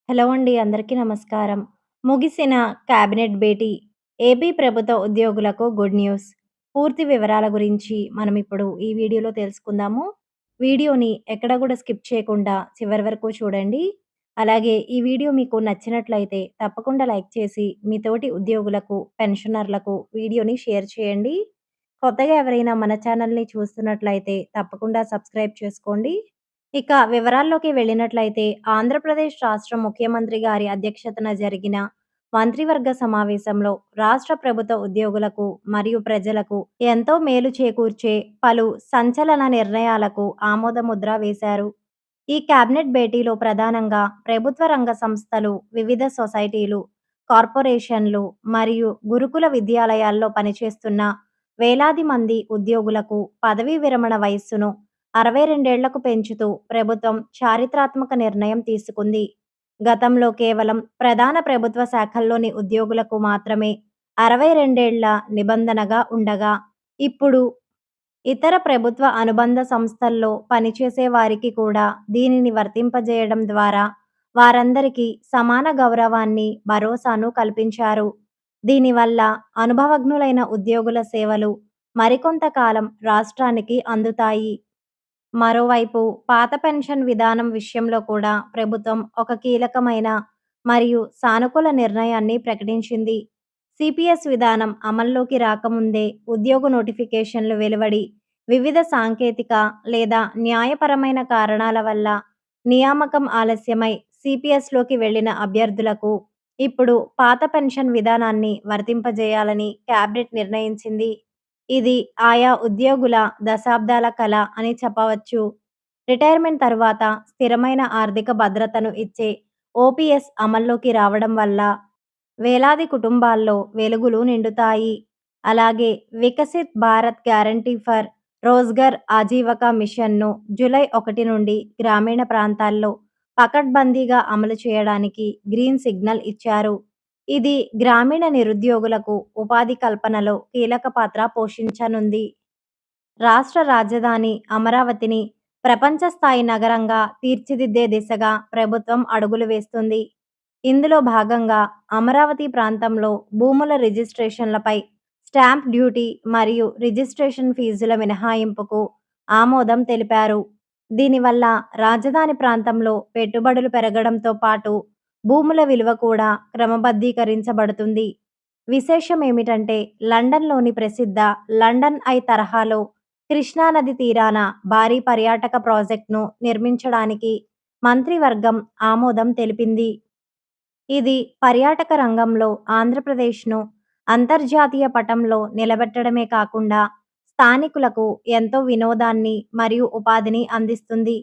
Hello అండి. అందరికీ నమస్కారం. ముగిసిన కేబినెట్ భేటీ. ఏపీ ప్రభుత్వ ఉద్యోగులకు గుడ్ న్యూస్. పూర్తి వివరాల గురించి మనమిప్పుడు ఈ వీడియోలో తెలుసుకుందాము. వీడియోని ఎక్కడ గూడా స్కిప్ చేయకుండా చివరి వరకు చూడండి. అలాగే ఈ వీడియో మీకు నచ్చినట్లయితే తప్పకుండా లైక్ చేసి మీ తోటి ఉద్యోగులకు, పెన్షనర్లకు వీడియోని షేర్ చేయండి. కొత్తగా ఎవరైనా మన ఛానల్‌ని చూస్తున్నట్లయితే తప్పకుండా సబ్స్క్రైబ్ చేసుకోండి. ఇక వివరాల్లోకి వెళ్ళినట్లయితే ఆంధ్రప్రదేశ్ రాష్ట్ర ముఖ్యమంత్రి గారి అధ్యక్షతన జరిగిన మంత్రివర్గ సమావేశంలో రాష్ట్ర ప్రభుత్వ ఉద్యోగులకు మరియు ప్రజలకు ఎంతో మేలు చేకూర్చే పలు సంచలన నిర్ణయాలకు ఆమోదముద్ర వేశారు. ఈ కేబినెట్ భేటీలో ప్రధానంగా ప్రభుత్వ రంగ సంస్థలు, వివిధ సొసైటీలు, కార్పొరేషన్లు మరియు గురుకుల విద్యాలయాల్లో పనిచేస్తున్న వేలాది మంది ఉద్యోగులకు పదవీ విరమణ వయస్సును 62 ఏళ్లకు పెంచుతూ ప్రభుత్వం చారిత్రాత్మక నిర్ణయం తీసుకుంది. గతంలో కేవలం ప్రధాన ప్రభుత్వ శాఖల్లోని ఉద్యోగులకు మాత్రమే 62 ఏళ్ల నిబంధనగా ఉండగా, ఇప్పుడు ఇతర ప్రభుత్వ అనుబంధ సంస్థల్లో పనిచేసే వారికి కూడా దీనిని వర్తింపజేయడం ద్వారా వారందరికీ సమాన గౌరవాన్ని, భరోసాను కల్పించారు. దీనివల్ల అనుభవజ్ఞులైన ఉద్యోగుల సేవలు మరికొంత కాలం రాష్ట్రానికి అందుతాయి. మరోవైపు పాత పెన్షన్ విధానం విషయంలో కూడా ప్రభుత్వం ఒక కీలకమైన మరియు సానుకూల నిర్ణయాన్ని ప్రకటించింది. సిపిఎస్ విధానం అమల్లోకి రాకముందే ఉద్యోగ నోటిఫికేషన్లు వెలువడి వివిధ సాంకేతిక లేదా న్యాయపరమైన కారణాల వల్ల నియామకం ఆలస్యమై సిపిఎస్లోకి వెళ్లిన అభ్యర్థులకు ఇప్పుడు పాత పెన్షన్ విధానాన్ని వర్తింపజేయాలని క్యాబినెట్ నిర్ణయించింది. ఇది ఆయా ఉద్యోగుల దశాబ్దాల కల అని చెప్పవచ్చు. రిటైర్మెంట్ తరువాత స్థిరమైన ఆర్థిక భద్రతను ఇచ్చే ఓపీఎస్ అమల్లోకి రావడం వల్ల వేలాది కుటుంబాల్లో వెలుగులు నిండుతాయి. అలాగే వికసిత్ భారత్ గ్యారంటీ ఫర్ రోజ్గర్ ఆజీవక మిషన్‌ను జూలై 1 నుండి గ్రామీణ ప్రాంతాల్లో పకడ్బందీగా అమలు చేయడానికి గ్రీన్ సిగ్నల్ ఇచ్చారు. ఇది గ్రామీణ నిరుద్యోగులకు ఉపాధి కల్పనలో కీలక పాత్ర పోషించనుంది. రాష్ట్ర రాజధాని అమరావతిని ప్రపంచ స్థాయి నగరంగా తీర్చిదిద్దే దిశగా ప్రభుత్వం అడుగులు వేస్తుంది. ఇందులో భాగంగా అమరావతి ప్రాంతంలో భూముల రిజిస్ట్రేషన్లపై స్టాంప్ డ్యూటీ మరియు రిజిస్ట్రేషన్ ఫీజుల మినహాయింపుకు ఆమోదం తెలిపారు. దీనివల్ల రాజధాని ప్రాంతంలో పెట్టుబడులు పెరగడంతో పాటు భూముల విలువ కూడా క్రమబద్ధీకరించబడుతుంది. విశేషమేమిటంటే లండన్‌లోని ప్రసిద్ధ లండన్ ఐ తరహాలో కృష్ణానది తీరాన భారీ పర్యాటక ప్రాజెక్ట్‌ను నిర్మించడానికి మంత్రివర్గం ఆమోదం తెలిపింది. ఇది పర్యాటక రంగంలో ఆంధ్రప్రదేశ్‌ను అంతర్జాతీయ పటంలో నిలబెట్టడమే కాకుండా స్థానికులకు ఎంతో వినోదాన్ని మరియు ఉపాధిని అందిస్తుంది.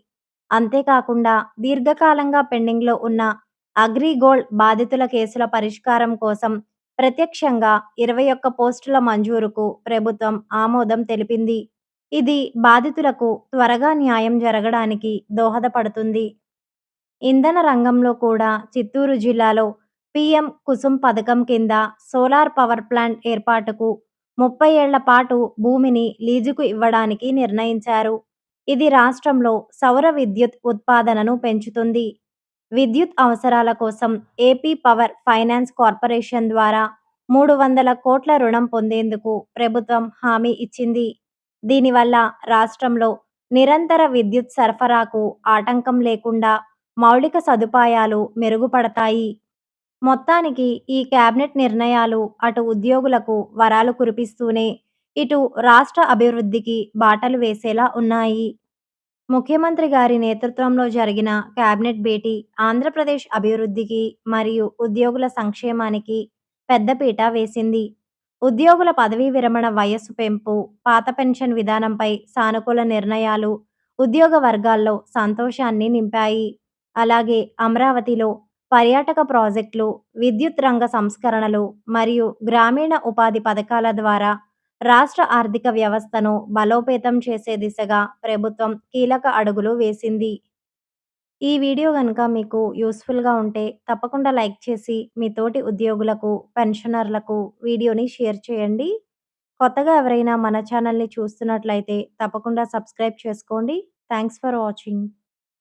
అంతేకాకుండా దీర్ఘకాలంగా పెండింగ్‌లో ఉన్న అగ్రిగోల్డ్ బాధితుల కేసుల పరిష్కారం కోసం ప్రత్యక్షంగా 21 పోస్టుల మంజూరుకు ప్రభుత్వం ఆమోదం తెలిపింది. ఇది బాధితులకు త్వరగా న్యాయం జరగడానికి దోహదపడుతుంది. ఇంధన రంగంలో కూడా చిత్తూరు జిల్లాలో పీఎం కుసుమ్ పథకం కింద సోలార్ పవర్ ప్లాంట్ ఏర్పాటుకు 30 ఏళ్ల పాటు భూమిని లీజుకు ఇవ్వడానికి నిర్ణయించారు. ఇది రాష్ట్రంలో సౌర విద్యుత్ ఉత్పాదనను పెంచుతుంది. విద్యుత్ అవసరాల కోసం ఏపీ పవర్ ఫైనాన్స్ కార్పొరేషన్ ద్వారా 300 కోట్ల రుణం పొందేందుకు ప్రభుత్వం హామీ ఇచ్చింది. దీనివల్ల రాష్ట్రంలో నిరంతర విద్యుత్ సరఫరాకు ఆటంకం లేకుండా మౌలిక సదుపాయాలు మెరుగుపడతాయి. మొత్తానికి ఈ కేబినెట్ నిర్ణయాలు అటు ఉద్యోగులకు వరాలు కురిపిస్తూనే, ఇటు రాష్ట్ర అభివృద్ధికి బాటలు వేసేలా ఉన్నాయి. ముఖ్యమంత్రి గారి నేతృత్వంలో జరిగిన కేబినెట్ భేటీ ఆంధ్రప్రదేశ్ అభివృద్ధికి మరియు ఉద్యోగుల సంక్షేమానికి పెద్దపీట వేసింది. ఉద్యోగుల పదవీ విరమణ వయస్సు పెంపు, పాత పెన్షన్ విధానంపై సానుకూల నిర్ణయాలు ఉద్యోగ వర్గాల్లో సంతోషాన్ని నింపాయి. అలాగే అమరావతిలో పర్యాటక ప్రాజెక్టులు, విద్యుత్ రంగ సంస్కరణలు మరియు గ్రామీణ ఉపాధి పథకాల ద్వారా రాష్ట్ర ఆర్థిక వ్యవస్థను బలోపేతం చేసే దిశగా ప్రభుత్వం కీలక అడుగులు వేసింది. ఈ వీడియో గనుక మీకు యూస్‌ఫుల్‌గా ఉంటే తప్పకుండా లైక్ చేసి మీ తోటి ఉద్యోగులకు, పెన్షనర్లకు వీడియోని షేర్ చేయండి. కొత్తగా ఎవరైనా మన ఛానల్‌ని చూస్తున్నట్లయితే తప్పకుండా సబ్స్క్రైబ్ చేసుకోండి. Thanks for watching.